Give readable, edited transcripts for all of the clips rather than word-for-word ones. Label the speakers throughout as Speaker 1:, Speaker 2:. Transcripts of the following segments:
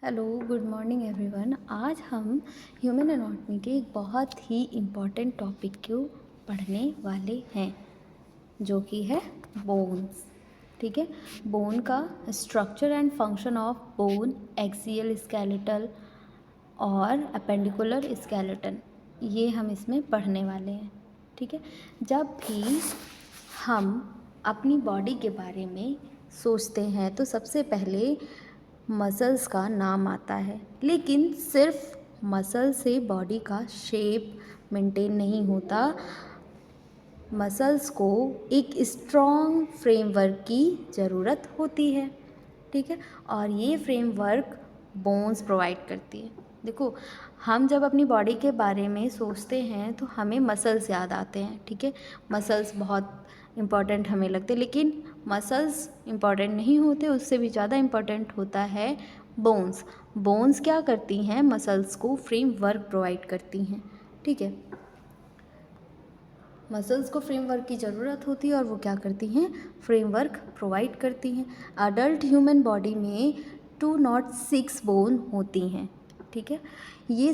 Speaker 1: Hello, good morning everyone. आज हम human anatomy के एक बहुत ही इम्पॉर्टेंट टॉपिक को पढ़ने वाले हैं, जो कि है बोन्स। ठीक है, बोन का structure and function of bone, axial skeletal और अपेंडिकुलर स्केलेटन, ये हम इसमें पढ़ने वाले हैं। ठीक है, जब भी हम अपनी बॉडी के बारे में सोचते हैं तो सबसे पहले मसल्स का नाम आता है, लेकिन सिर्फ मसल से बॉडी का शेप मेंटेन नहीं होता। मसल्स को एक स्ट्रॉन्ग फ्रेमवर्क की ज़रूरत होती है। ठीक है, और ये फ्रेमवर्क बोन्स प्रोवाइड करती है। देखो, हम जब अपनी बॉडी के बारे में सोचते हैं तो हमें मसल्स याद आते हैं। ठीक है, मसल्स बहुत इम्पॉर्टेंट हमें लगते हैं, लेकिन मसल्स इम्पॉर्टेंट नहीं होते, उससे भी ज़्यादा इम्पॉर्टेंट होता है बोन्स। बोन्स क्या करती हैं? मसल्स को फ्रेमवर्क प्रोवाइड करती हैं। ठीक है, मसल्स को फ्रेमवर्क की ज़रूरत होती है और वो क्या करती हैं? फ्रेमवर्क प्रोवाइड करती हैं। अडल्ट ह्यूमन बॉडी में 206 बोन होती हैं। ठीक है, ये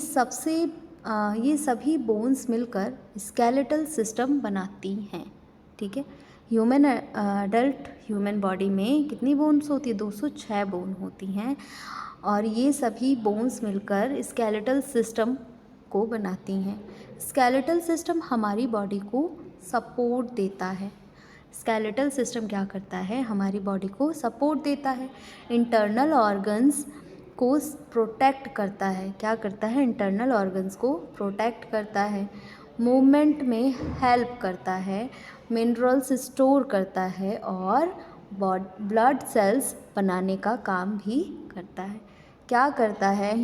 Speaker 1: सभी बोन्स मिलकर स्केलेटल सिस्टम बनाती हैं। ठीक है, अडल्ट ह्यूमन बॉडी में कितनी बोन्स होती है? 206 बोन होती हैं, और ये सभी बोन्स मिलकर स्केलेटल सिस्टम को बनाती हैं। स्केलेटल सिस्टम हमारी बॉडी को सपोर्ट देता है। स्केलेटल सिस्टम क्या करता है? हमारी बॉडी को सपोर्ट देता है। इंटरनल ऑर्गन्स को प्रोटेक्ट करता है। क्या करता है? इंटरनल ऑर्गन्स को प्रोटेक्ट करता है। मूवमेंट में हेल्प करता है, मिनरल्स स्टोर करता है और ब्लड सेल्स बनाने का काम भी करता है। क्या करता है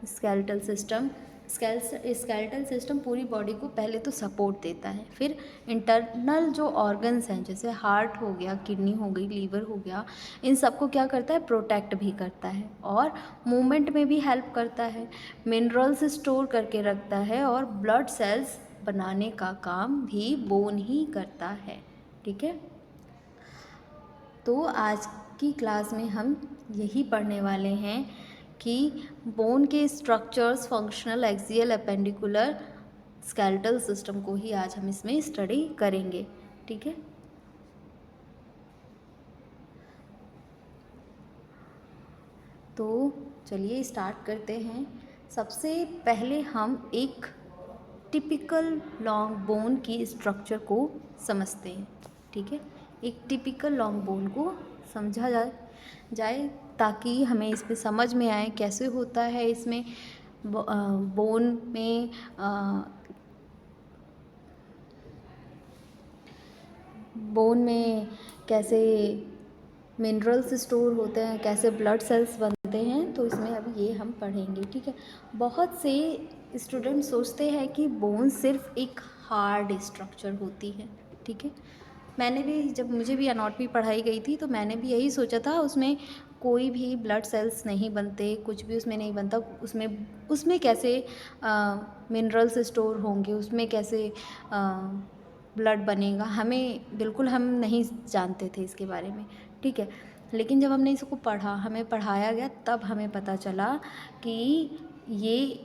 Speaker 1: स्केलेटल सिस्टम? स्केलेटल सिस्टम पूरी बॉडी को पहले तो सपोर्ट देता है, फिर इंटरनल जो ऑर्गन्स हैं, जैसे हार्ट हो गया, किडनी हो गई, लीवर हो गया, इन सबको क्या करता है? प्रोटेक्ट भी करता है और मूवमेंट में भी हेल्प करता है, मिनरल्स स्टोर करके रखता है और ब्लड सेल्स बनाने का काम भी बोन ही करता है। ठीक है, तो आज की क्लास में हम यही पढ़ने वाले हैं कि बोन के structures, functional, axial, appendicular, skeletal system को ही आज हम इसमें स्टडी करेंगे। ठीक है, तो चलिए स्टार्ट करते हैं। सबसे पहले हम एक टिपिकल लॉन्ग बोन की स्ट्रक्चर को समझते हैं। ठीक है, एक टिपिकल लॉन्ग बोन को समझा जाए ताकि हमें इस पे समझ में आए कैसे होता है। इसमें बोन में कैसे मिनरल्स स्टोर होते हैं, कैसे ब्लड सेल्स बनते हैं, तो इसमें अभी ये हम पढ़ेंगे। ठीक है, बहुत से स्टूडेंट सोचते हैं कि बोन सिर्फ एक हार्ड स्ट्रक्चर होती है। ठीक है, मैंने भी, जब मुझे भी एनाटॉमी पढ़ाई गई थी तो मैंने भी यही सोचा था, उसमें कोई भी ब्लड सेल्स नहीं बनते, कुछ भी उसमें नहीं बनता, उसमें कैसे मिनरल्स स्टोर होंगे, उसमें कैसे ब्लड बनेगा, हम नहीं जानते थे इसके बारे में। ठीक है, लेकिन जब हमने इसको पढ़ा, हमें पढ़ाया गया, तब हमें पता चला कि ये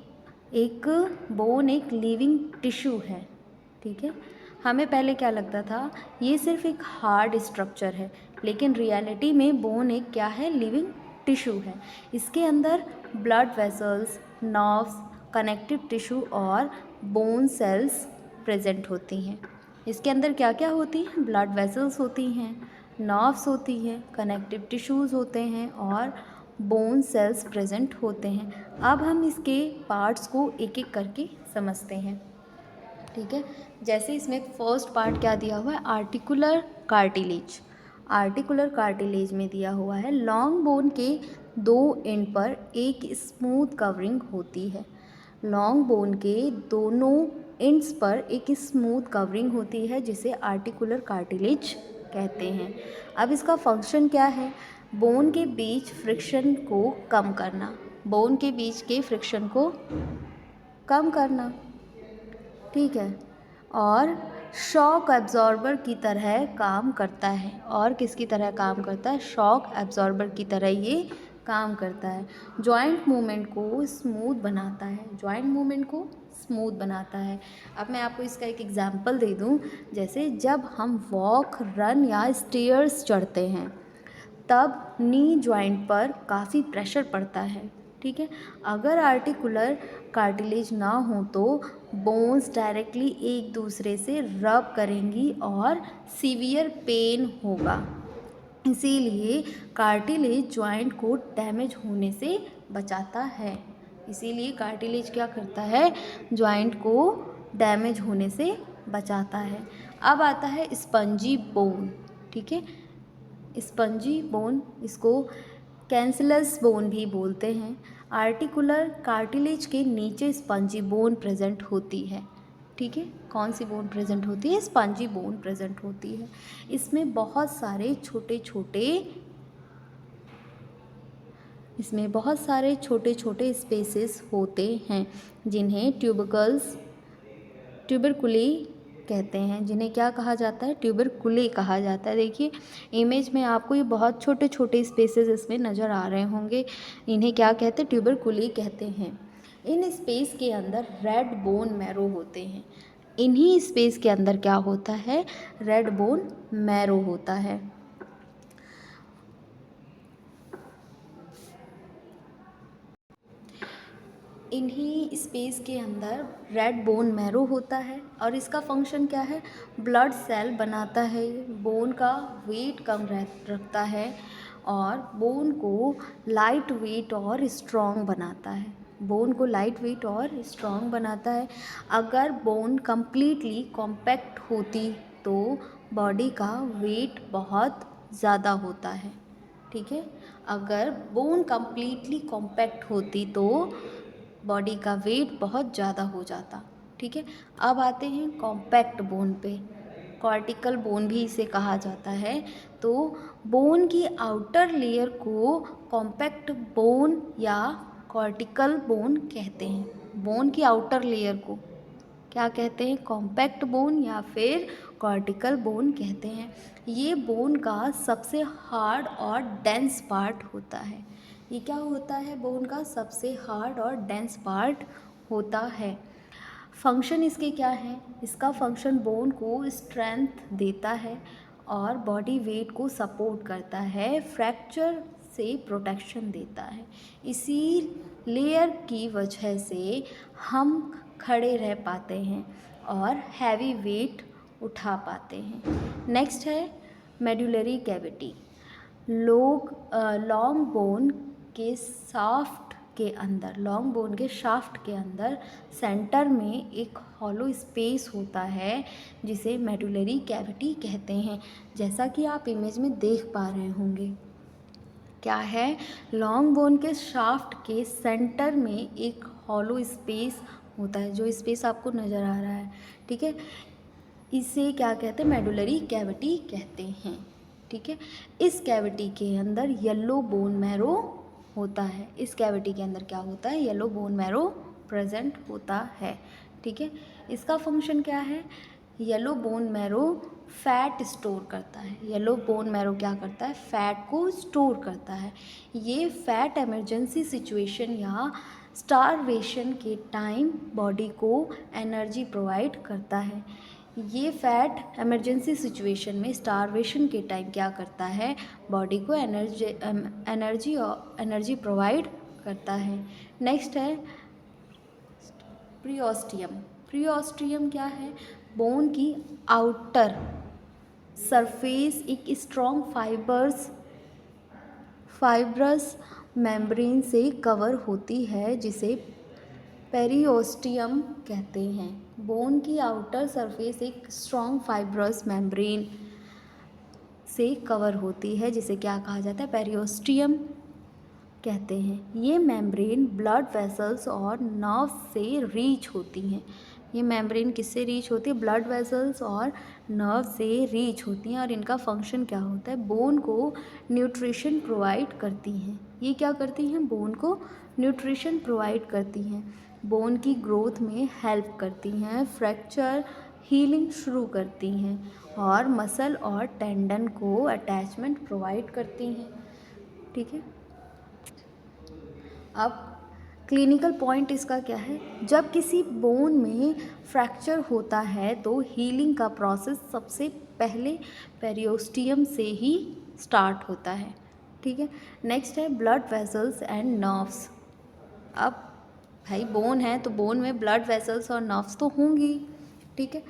Speaker 1: बोन एक लिविंग टिश्यू है। ठीक है, हमें पहले क्या लगता था? ये सिर्फ एक हार्ड स्ट्रक्चर है, लेकिन रियलिटी में बोन एक क्या है? लिविंग टिश्यू है। इसके अंदर blood vessels, nerves, connective tissue और बोन सेल्स प्रेजेंट होती हैं। इसके अंदर क्या क्या होती हैं? ब्लड वेसल्स होती हैं, नर्व्स होती हैं, कनेक्टिव टिश्यूज़ होते हैं और बोन सेल्स प्रेजेंट होते हैं। अब हम इसके पार्ट्स को एक एक करके समझते हैं। ठीक है, जैसे इसमें फर्स्ट पार्ट क्या दिया हुआ है? Articular cartilage. आर्टिकुलर कार्टिलेज में दिया हुआ है लॉन्ग बोन के दो एंड पर एक स्मूथ कवरिंग होती है। लॉन्ग बोन के दोनों एंड्स पर एक स्मूथ कवरिंग होती है, जिसे आर्टिकुलर कार्टिलेज कहते हैं। अब इसका फंक्शन क्या है? बोन के बीच फ्रिक्शन को कम करना। बोन के बीच के फ्रिक्शन को कम करना। ठीक है, और शॉक एब्जॉर्बर की तरह काम करता है। और किसकी तरह काम करता है? शॉक एब्जॉर्बर की तरह ये काम करता है। जॉइंट मूवमेंट को स्मूथ बनाता है, जॉइंट मूवमेंट को स्मूथ बनाता है। अब मैं आपको इसका एक एग्जांपल दे दूं, जैसे जब हम वॉक, रन या स्टेयर्स चढ़ते हैं तब नी जॉइंट पर काफ़ी प्रेशर पड़ता है, ठीक है। अगर आर्टिकुलर कार्टिलेज ना हो तो बोन्स डायरेक्टली एक दूसरे से रब करेंगी और सीवियर पेन होगा। इसीलिए कार्टिलेज जॉइंट को डैमेज होने से बचाता है। इसीलिए कार्टिलेज क्या करता है, जॉइंट को डैमेज होने से बचाता है। अब आता है स्पंजी बोन, ठीक है। स्पंजी बोन, इसको कैंसलस बोन भी बोलते हैं। आर्टिकुलर कार्टिलेज के नीचे स्पंजी बोन प्रेजेंट होती है, ठीक है। कौन सी बोन प्रेजेंट होती है, स्पंजी बोन प्रेजेंट होती है। इसमें बहुत सारे छोटे छोटे स्पेसेस होते हैं जिन्हें ट्यूबरकुली कहते हैं। जिन्हें क्या कहा जाता है, ट्यूबरकुली कहा जाता है। देखिए इमेज में आपको ये बहुत छोटे छोटे स्पेसेस इसमें नज़र आ रहे होंगे। इन्हें क्या कहते हैं, ट्यूबरकुली कहते हैं। इन स्पेस के अंदर रेड बोन मैरो होते हैं। इन्हीं स्पेस के अंदर क्या होता है, रेड बोन मैरो होता है। इन्हीं स्पेस के अंदर रेड बोन मैरो होता है और इसका फंक्शन क्या है, ब्लड सेल बनाता है। बोन का वेट कम रखता है और बोन को लाइट वेट और स्ट्रॉन्ग बनाता है। बोन को लाइट वेट और स्ट्रॉन्ग बनाता है। अगर बोन कम्प्लीटली कॉम्पैक्ट होती तो बॉडी का वेट बहुत ज़्यादा होता है, ठीक है। अगर बोन कम्प्लीटली कॉम्पैक्ट होती तो बॉडी का वेट बहुत ज़्यादा हो जाता, ठीक है। अब आते हैं कॉम्पैक्ट बोन पे, कॉर्टिकल बोन भी इसे कहा जाता है। तो बोन की आउटर लेयर को कॉम्पैक्ट बोन या कॉर्टिकल बोन कहते हैं। बोन की आउटर लेयर को क्या कहते हैं, कॉम्पैक्ट बोन या फिर कॉर्टिकल बोन कहते हैं। ये बोन का सबसे हार्ड और डेंस पार्ट होता है। ये क्या होता है, बोन का सबसे हार्ड और डेंस पार्ट होता है। फंक्शन इसके क्या है, इसका फंक्शन बोन को स्ट्रेंथ देता है और बॉडी वेट को सपोर्ट करता है, फ्रैक्चर से प्रोटेक्शन देता है। इसी लेयर की वजह से हम खड़े रह पाते हैं और हैवी वेट उठा पाते हैं। नेक्स्ट है मेडुलरी कैविटी। लॉन्ग बोन के शाफ्ट के अंदर सेंटर में एक हॉलो स्पेस होता है जिसे मेडुलरी कैविटी कहते हैं। जैसा कि आप इमेज में देख पा रहे होंगे, क्या है, लॉन्ग बोन के शाफ्ट के सेंटर में एक हॉलो स्पेस होता है, जो स्पेस आपको नज़र आ रहा है, ठीक है। इसे क्या कहते हैं, मेडुलरी कैविटी कहते हैं, ठीक है। इस कैविटी के अंदर येलो बोन मैरो होता है। इस कैविटी के अंदर क्या होता है, येलो बोन मैरो प्रेजेंट होता है, ठीक है। इसका फंक्शन क्या है, yellow bone marrow fat store करता है। येलो बोन मैरो क्या करता है, फैट को स्टोर करता है। ये फैट इमरजेंसी सिचुएशन या स्टारवेशन के टाइम बॉडी को एनर्जी प्रोवाइड करता है। ये फैट इमरजेंसी सिचुएशन में स्टारवेशन के टाइम क्या करता है, बॉडी को एनर्जी प्रोवाइड करता है। नेक्स्ट है प्रीऑस्टियम। प्रीऑस्टियम क्या है, बोन की आउटर सरफेस एक स्ट्रॉन्ग फाइब्रस मेम्ब्रेन से कवर होती है जिसे पेरिओस्टियम कहते हैं। बोन की आउटर सरफेस एक स्ट्रॉन्ग फाइब्रस मेम्ब्रेन से कवर होती है जिसे क्या कहा जाता है, पेरिओस्टियम कहते हैं। ये मेम्ब्रेन ब्लड वेसल्स और नर्व से रीच होती हैं। ये मेम्ब्रेन किससे रीच होती है, ब्लड वेसल्स और नर्व से रीच होती हैं। और इनका फंक्शन क्या होता है, बोन को न्यूट्रिशन प्रोवाइड करती हैं। ये क्या करती हैं, बोन को न्यूट्रिशन प्रोवाइड करती हैं, बोन की ग्रोथ में हेल्प करती हैं, फ्रैक्चर हीलिंग शुरू करती हैं और मसल और टेंडन को अटैचमेंट प्रोवाइड करती हैं, ठीक है। अब क्लिनिकल पॉइंट इसका क्या है, जब किसी बोन में फ्रैक्चर होता है तो हीलिंग का प्रोसेस सबसे पहले पेरियोस्टियम से ही स्टार्ट होता है, ठीक है। नेक्स्ट है ब्लड वेसल्स एंड नर्व्स। अब भाई बोन है तो बोन में ब्लड वेसल्स और नर्व्स तो होंगी, ठीक है।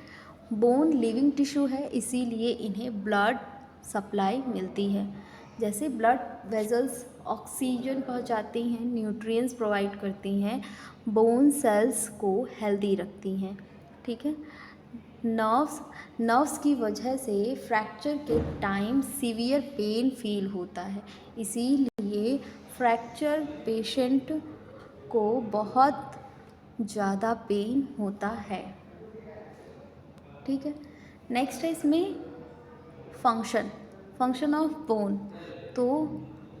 Speaker 1: बोन लिविंग टिश्यू है, इसीलिए इन्हें ब्लड सप्लाई मिलती है। जैसे ब्लड वेसल्स ऑक्सीजन पहुंचाती हैं, न्यूट्रिएंट्स प्रोवाइड करती हैं, बोन सेल्स को हेल्दी रखती हैं, ठीक है। नर्व्स की वजह से फ्रैक्चर के टाइम सीवियर पेन फील होता है, इसीलिए फ्रैक्चर पेशेंट को बहुत ज़्यादा पेन होता है, ठीक है। नेक्स्ट है इसमें फंक्शन ऑफ बोन। तो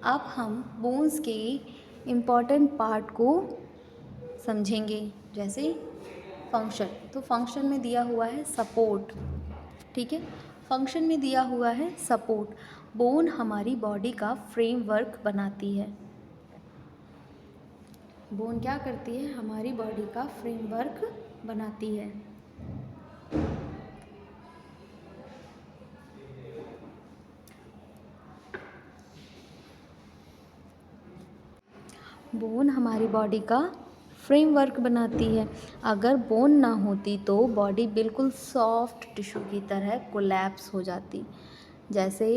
Speaker 1: अब हम बोन्स के इम्पॉर्टेंट पार्ट को समझेंगे। जैसे फंक्शन, तो फंक्शन में दिया हुआ है सपोर्ट, ठीक है। फंक्शन में दिया हुआ है सपोर्ट। बोन हमारी बॉडी का फ्रेमवर्क बनाती है। बोन क्या करती है, हमारी बॉडी का फ्रेमवर्क बनाती है। बोन हमारी बॉडी का फ्रेमवर्क बनाती है। अगर बोन ना होती तो बॉडी बिल्कुल सॉफ्ट टिश्यू की तरह कोलैप्स हो जाती। जैसे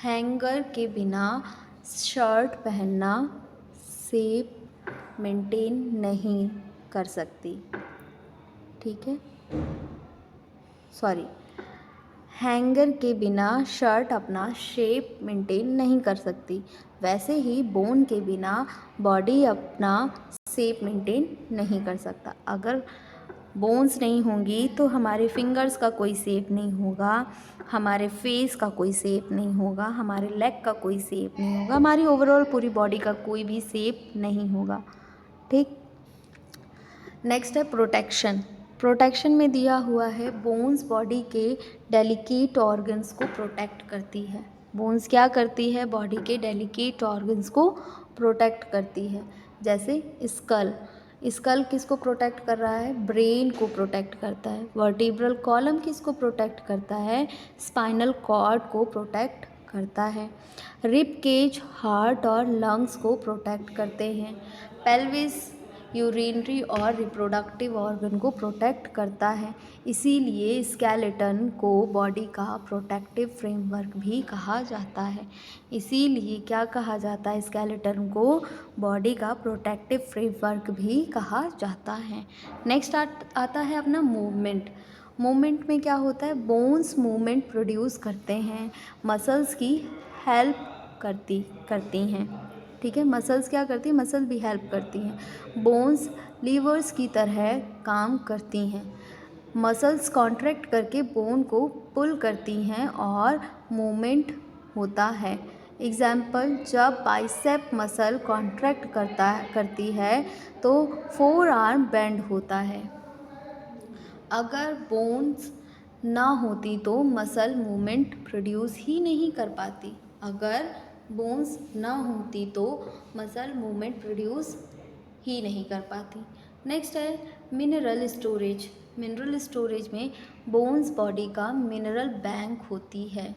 Speaker 1: हैंगर के बिना शर्ट पहनना शेप मेंटेन नहीं कर सकती, ठीक है। हैंगर के बिना शर्ट अपना शेप मेंटेन नहीं कर सकती, वैसे ही बोन के बिना बॉडी अपना शेप मेंटेन नहीं कर सकता। अगर बोन्स नहीं होंगी तो हमारे फिंगर्स का कोई शेप नहीं होगा, हमारे फेस का कोई शेप नहीं होगा, हमारे लेग का कोई शेप नहीं होगा, हमारी ओवरऑल पूरी बॉडी का कोई भी शेप नहीं होगा, ठीक। नेक्स्ट है प्रोटेक्शन में दिया हुआ है बोन्स बॉडी के डेलिकेट ऑर्गन्स को प्रोटेक्ट करती है। बोन्स क्या करती है, बॉडी के डेलिकेट ऑर्गन्स को प्रोटेक्ट करती है। जैसे स्कल किसको प्रोटेक्ट कर रहा है, ब्रेन को प्रोटेक्ट करता है। वर्टिब्रल कॉलम किसको प्रोटेक्ट करता है, स्पाइनल कॉर्ड को प्रोटेक्ट करता है। रिब केज हार्ट और लंग्स को प्रोटेक्ट करते हैं। पेल्विस यूरिनरी और रिप्रोडक्टिव ऑर्गन को प्रोटेक्ट करता है, इसीलिए स्केलेटन को बॉडी का प्रोटेक्टिव फ्रेमवर्क भी कहा जाता है। इसीलिए क्या कहा जाता है, स्केलेटन को बॉडी का प्रोटेक्टिव फ्रेमवर्क भी कहा जाता है। नेक्स्ट आता है अपना मूवमेंट में क्या होता है, बोन्स मूवमेंट प्रोड्यूस करते हैं, मसल्स की हेल्प करती हैं, ठीक है। मसल्स क्या करती हैं, मसल भी हेल्प करती हैं। बोन्स लीवर्स की तरह काम करती हैं। मसल्स कॉन्ट्रैक्ट करके बोन को पुल करती हैं और मूवमेंट होता है। एग्जाम्पल, जब बाइसेप मसल कॉन्ट्रैक्ट करती है तो फोर आर्म बेंड होता है। अगर बोन्स ना होती तो मसल मूवमेंट प्रोड्यूस ही नहीं कर पाती। अगर बोन्स ना होती तो मसल मूवमेंट प्रोड्यूस ही नहीं कर पाती। नेक्स्ट है मिनरल स्टोरेज में बोन्स बॉडी का मिनरल बैंक होती है,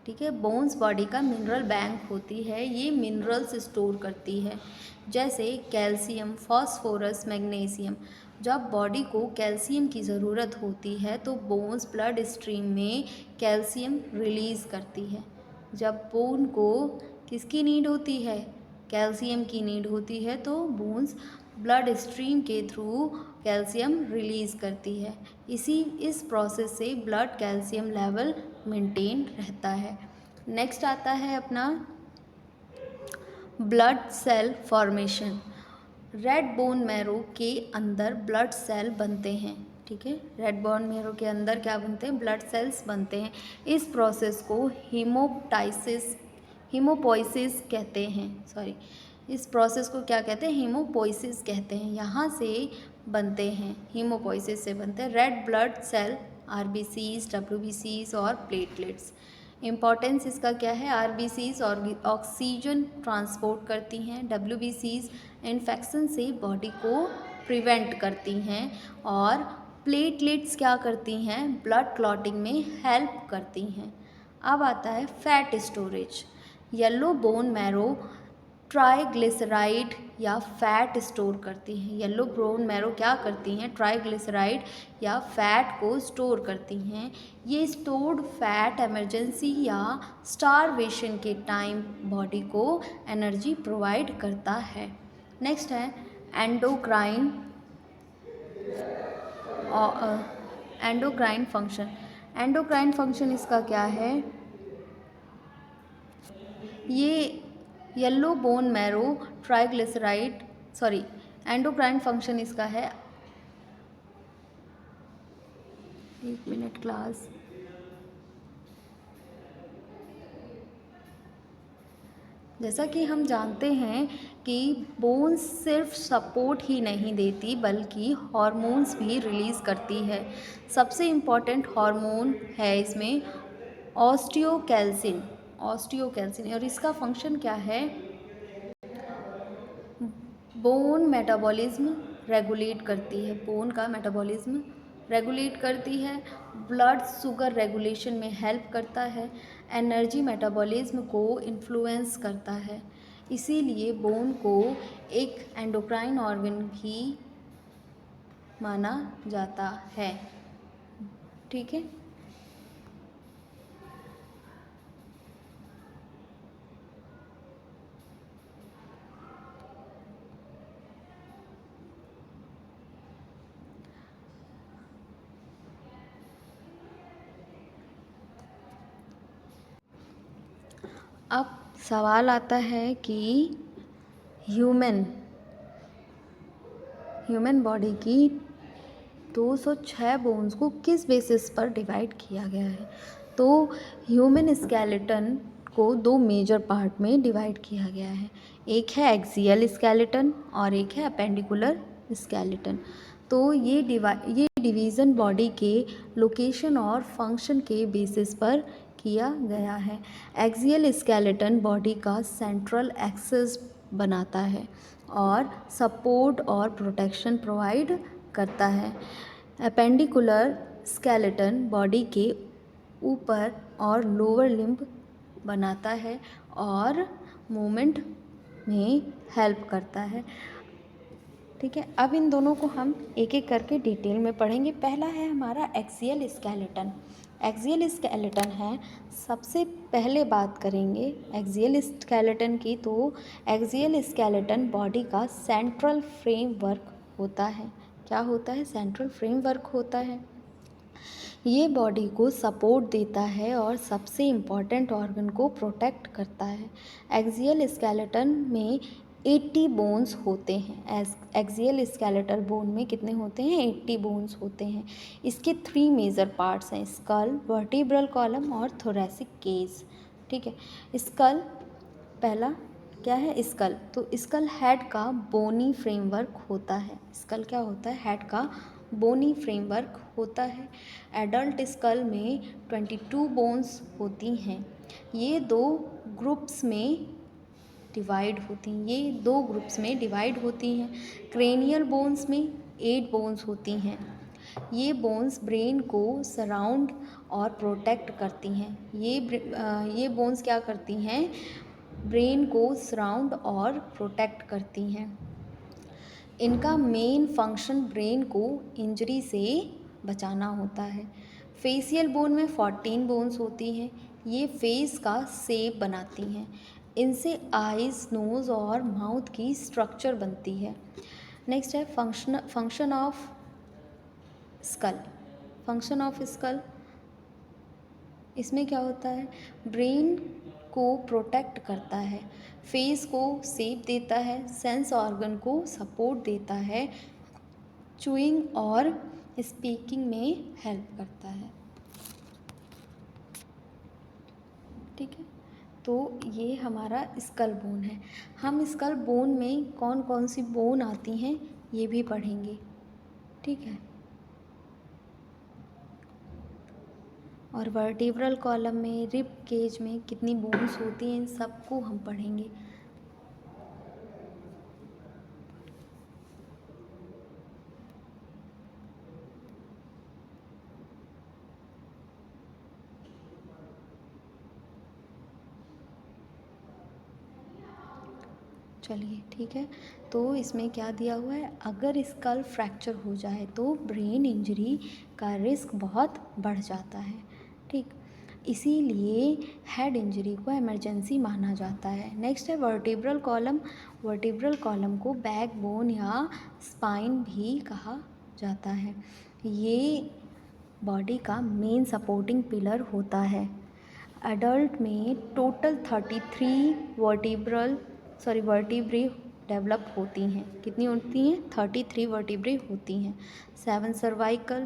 Speaker 1: ठीक है। बोन्स बॉडी का मिनरल बैंक होती है, ये मिनरल्स स्टोर करती है। जैसे कैल्शियम, फॉस्फोरस, मैग्नीशियम। जब बॉडी को कैल्शियम की ज़रूरत होती है तो बोन्स ब्लड स्ट्रीम में कैल्शियम रिलीज़ करती है। जब बोन को किसकी नीड होती है, कैल्शियम की नीड होती है, तो बोन्स ब्लड स्ट्रीम के थ्रू कैल्शियम रिलीज़ करती है। इस प्रोसेस से ब्लड कैल्शियम लेवल मेंटेन रहता है। नेक्स्ट आता है अपना blood cell formation. Red bone marrow के अंदर ब्लड सेल बनते हैं, ठीक है। रेड बोन मैरो के अंदर क्या बनते हैं, ब्लड सेल्स बनते हैं। इस प्रोसेस को हीमोपोइसिस कहते हैं। इस प्रोसेस को क्या कहते हैं, हीमोपोइसिस कहते हैं। यहाँ से बनते हैं, हीमोपोइसिस से बनते हैं रेड ब्लड सेल, आरबीसीज, डब्ल्यूबीसीज और प्लेटलेट्स। इम्पॉर्टेंस इसका क्या है, आरबीसीज और ऑक्सीजन ट्रांसपोर्ट करती हैं, डब्ल्यूबीसीज इन्फेक्शन से बॉडी को प्रिवेंट करती हैं। और प्लेटलेट्स क्या करती हैं, ब्लड क्लॉटिंग में हेल्प करती हैं। अब आता है fat storage. Yellow bone marrow triglyceride या फैट स्टोर करती हैं। येलो बोन मैरो क्या करती हैं, ट्राइग्लिसराइड या फैट को स्टोर करती हैं। ये स्टोर्ड फैट इमरजेंसी या स्टारवेशन के टाइम बॉडी को एनर्जी प्रोवाइड करता है। नेक्स्ट है endocrine endocrine function. Endocrine function इसका क्या है, ये yellow bone marrow triglyceride endocrine function इसका है, एक मिनट क्लास। जैसा कि हम जानते हैं कि बोन्स सिर्फ सपोर्ट ही नहीं देती बल्कि हॉर्मोन्स भी रिलीज़ करती है। सबसे इम्पॉर्टेंट हार्मोन है इसमें ऑस्टियोकैल्सिन और इसका फंक्शन क्या है, बोन मेटाबॉलिज्म रेगुलेट करती है, बोन का मेटाबॉलिज्म रेगुलेट करती है, ब्लड शुगर रेगुलेशन में हेल्प करता है, एनर्जी मेटाबॉलिज्म को इन्फ्लुएंस करता है। इसीलिए बोन को एक एंडोक्राइन ऑर्गन भी माना जाता है। ठीक है, अब सवाल आता है कि ह्यूमन बॉडी की 206 बोन्स को किस बेसिस पर डिवाइड किया गया है। तो ह्यूमन स्केलेटन को दो मेजर पार्ट में डिवाइड किया गया है, एक है एक्सियल स्केलेटन और एक है अपेंडिकुलर स्केलेटन। तो ये डिवीज़न बॉडी के लोकेशन और फंक्शन के बेसिस पर किया गया है। एक्सियल स्केलेटन बॉडी का सेंट्रल एक्सिस बनाता है और सपोर्ट और प्रोटेक्शन प्रोवाइड करता है। अपेंडिकुलर स्केलेटन बॉडी के ऊपर और लोअर लिम्ब बनाता है और मूवमेंट में हेल्प करता है। ठीक है, अब इन दोनों को हम एक एक करके डिटेल में पढ़ेंगे। पहला है हमारा एक्सियल स्केलेटन। एक्सियल स्केलेटन है, सबसे पहले बात करेंगे एक्सियल स्केलेटन की। तो एक्सियल स्केलेटन बॉडी का सेंट्रल फ्रेमवर्क होता है। क्या होता है, सेंट्रल फ्रेमवर्क होता है। ये बॉडी को सपोर्ट देता है और सबसे इम्पॉर्टेंट ऑर्गन को प्रोटेक्ट करता है। एक्सियल स्केलेटन में 80 बोन्स होते हैं। एक्सियल स्केलेटल बोन में कितने होते हैं, 80 बोन्स होते हैं। इसके 3 मेजर पार्ट्स हैं, स्कल, वर्टिब्रल कॉलम और थोरेसिक केज। ठीक है, स्कल पहला क्या है, स्कल। तो स्कल हेड का बोनी फ्रेमवर्क होता है। स्कल क्या होता है, हेड का बोनी फ्रेमवर्क होता है। एडल्ट स्कल में 22 बोन्स होती हैं। ये दो ग्रुप्स में डिवाइड होती हैं। क्रेनियल बोन्स में 8 बोन्स होती हैं। ये बोन्स ब्रेन को सराउंड और प्रोटेक्ट करती हैं। ये बोन्स क्या करती हैं, ब्रेन को सराउंड और प्रोटेक्ट करती हैं। इनका मेन फंक्शन ब्रेन को इंजरी से बचाना होता है। फेशियल बोन में 14 बोन्स होती हैं। ये फेस का शेप बनाती हैं। इनसे आइज़, नोज़ और माउथ की स्ट्रक्चर बनती है। नेक्स्ट है फंक्शन ऑफ स्कल। इसमें क्या होता है, ब्रेन को प्रोटेक्ट करता है, फेस को शेप देता है, सेंस ऑर्गन को सपोर्ट देता है, चूइंग और स्पीकिंग में हेल्प करता है। ठीक है, तो ये हमारा स्कल बोन है। हम स्कल बोन में कौन कौन सी बोन आती हैं ये भी पढ़ेंगे। ठीक है, और वर्टिब्रल कॉलम में, रिब केज में कितनी बोन्स होती हैं, इन सबको हम पढ़ेंगे। चलिए ठीक है, तो इसमें क्या दिया हुआ है, अगर स्कल फ्रैक्चर हो जाए तो ब्रेन इंजरी का रिस्क बहुत बढ़ जाता है। ठीक, इसीलिए हेड इंजरी को इमरजेंसी माना जाता है। नेक्स्ट है वर्टिब्रल कॉलम। वर्टिब्रल कॉलम को बैकबोन या स्पाइन भी कहा जाता है। ये बॉडी का मेन सपोर्टिंग पिलर होता है। एडल्ट में टोटल 33 वर्टिब्रे डेवलप होती हैं। कितनी होती हैं? 33 वर्टिब्रे होती हैं। 7 cervical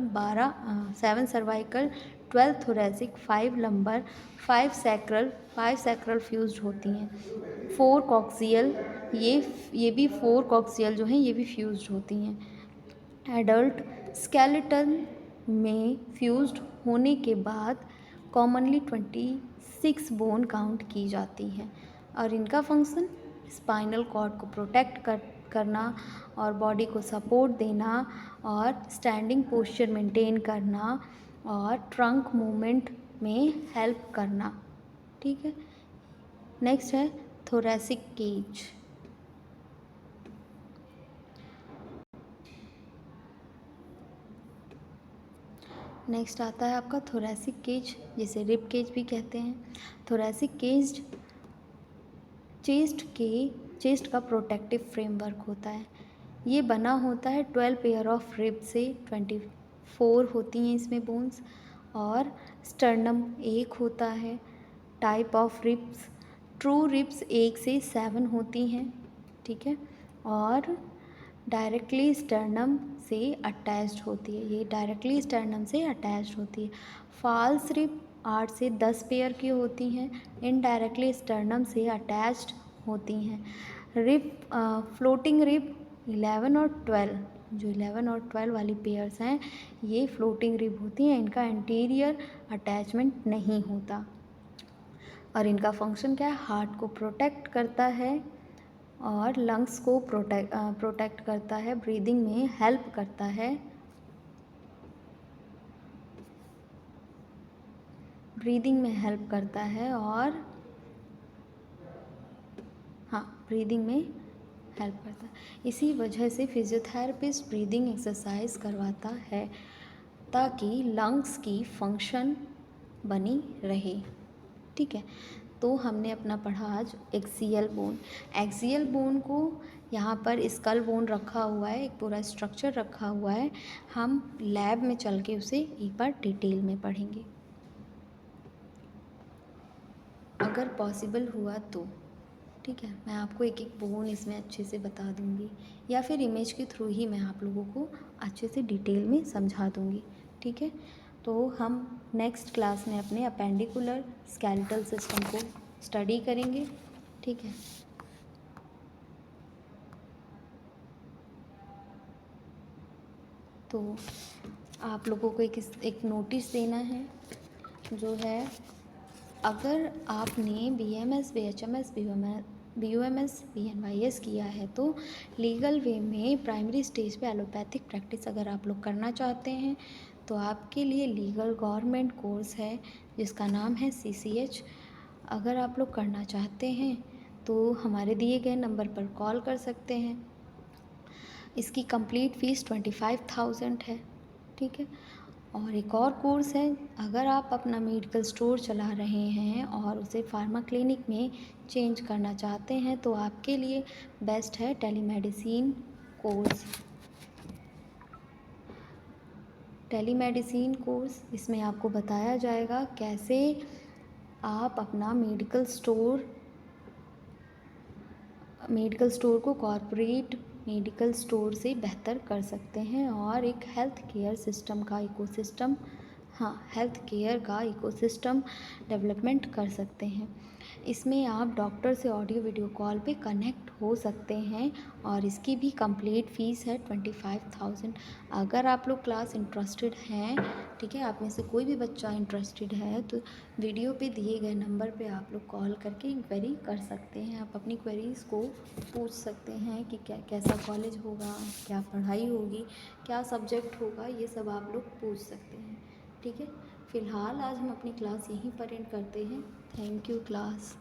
Speaker 1: 12 thoracic 5 lumbar 5 sacral fused होती हैं। 4 कॉक्सियल, ये भी 4 कॉक्सियल जो हैं ये भी फ्यूज्ड होती हैं। एडल्ट स्केलेटन में फ्यूज्ड होने के बाद कॉमनली 26 बोन काउंट की जाती हैं और इनका फंक्शन स्पाइनल कॉर्ड को प्रोटेक्ट करना और बॉडी को सपोर्ट देना और स्टैंडिंग पोस्चर मेंटेन करना और ट्रंक मूवमेंट में हेल्प करना। ठीक है, नेक्स्ट है थोरेसिक केज। नेक्स्ट आता है आपका थोरेसिक केज, जिसे रिब केज भी कहते हैं। थोरेसिक केज चेस्ट का प्रोटेक्टिव फ्रेमवर्क होता है। ये बना होता है 12 पेयर ऑफ रिब से। 24 होती हैं इसमें बोन्स और स्टर्नम 1 होता है। Type of ribs, true ribs 1 से 7 होती हैं। ठीक है, और डायरेक्टली स्टर्नम से अटैच्ड होती है। ये डायरेक्टली स्टर्नम से अटैच्ड होती है। फॉल्स रिब 8 से 10 पेयर की होती हैं। इनडायरेक्टली स्टर्नम से अटैच्ड होती हैं। रिब फ्लोटिंग रिब 11 और 12, जो 11 और 12 वाली पेयर्स हैं ये फ्लोटिंग रिब होती हैं। इनका इंटीरियर अटैचमेंट नहीं होता और इनका फंक्शन क्या है, हार्ट को प्रोटेक्ट करता है और लंग्स को प्रोटेक्ट करता है, ब्रीदिंग में हेल्प करता है, और हाँ, ब्रीदिंग में हेल्प करता है। इसी वजह से फिजियोथेरेपिस्ट ब्रीदिंग एक्सरसाइज करवाता है ताकि लंग्स की फंक्शन बनी रहे। ठीक है, तो हमने अपना पढ़ा आज एक्सियल बोन। एक्सियल बोन को यहाँ पर स्कल बोन रखा हुआ है, एक पूरा स्ट्रक्चर रखा हुआ है। हम लैब में चल के उसे एक बार डिटेल में पढ़ेंगे अगर पॉसिबल हुआ तो। ठीक है, मैं आपको एक एक बोन इसमें अच्छे से बता दूँगी या फिर इमेज के थ्रू ही मैं आप लोगों को अच्छे से डिटेल में समझा दूँगी। ठीक है, तो हम नेक्स्ट क्लास में अपने अपेंडिकुलर स्केलेटल सिस्टम को स्टडी करेंगे। ठीक है, तो आप लोगों को एक नोटिस देना है, जो है अगर आपने BMS, BHMS, BUMS, BNYS किया है तो लीगल वे में प्राइमरी स्टेज पे एलोपैथिक प्रैक्टिस अगर आप लोग करना चाहते हैं तो आपके लिए लीगल गवर्नमेंट कोर्स है जिसका नाम है CCH। अगर आप लोग करना चाहते हैं तो हमारे दिए गए नंबर पर कॉल कर सकते हैं। इसकी कंप्लीट फ़ीस 25,000 है। ठीक है, और एक और कोर्स है, अगर आप अपना मेडिकल स्टोर चला रहे हैं और उसे फार्मा क्लिनिक में चेंज करना चाहते हैं तो आपके लिए बेस्ट है टेलीमेडिसिन कोर्स। टेलीमेडिसिन कोर्स, इसमें आपको बताया जाएगा कैसे आप अपना मेडिकल स्टोर को कॉरपोरेट मेडिकल स्टोर से बेहतर कर सकते हैं और एक हेल्थ केयर का इकोसिस्टम डेवलपमेंट कर सकते हैं। इसमें आप डॉक्टर से ऑडियो वीडियो कॉल पे कनेक्ट हो सकते हैं और इसकी भी कंप्लीट फ़ीस है 25,000। अगर आप लोग क्लास इंटरेस्टेड हैं, ठीक है, आप में से कोई भी बच्चा इंटरेस्टेड है तो वीडियो पे दिए गए नंबर पे आप लोग कॉल करके इंक्वायरी कर सकते हैं। आप अपनी क्वेरीज़ को पूछ सकते हैं कि कैसा कॉलेज होगा, क्या पढ़ाई होगी, क्या सब्जेक्ट होगा, ये सब आप लोग पूछ सकते हैं। ठीक है, फ़िलहाल आज हम अपनी क्लास यहीं पर एंड करते हैं। Thank you class.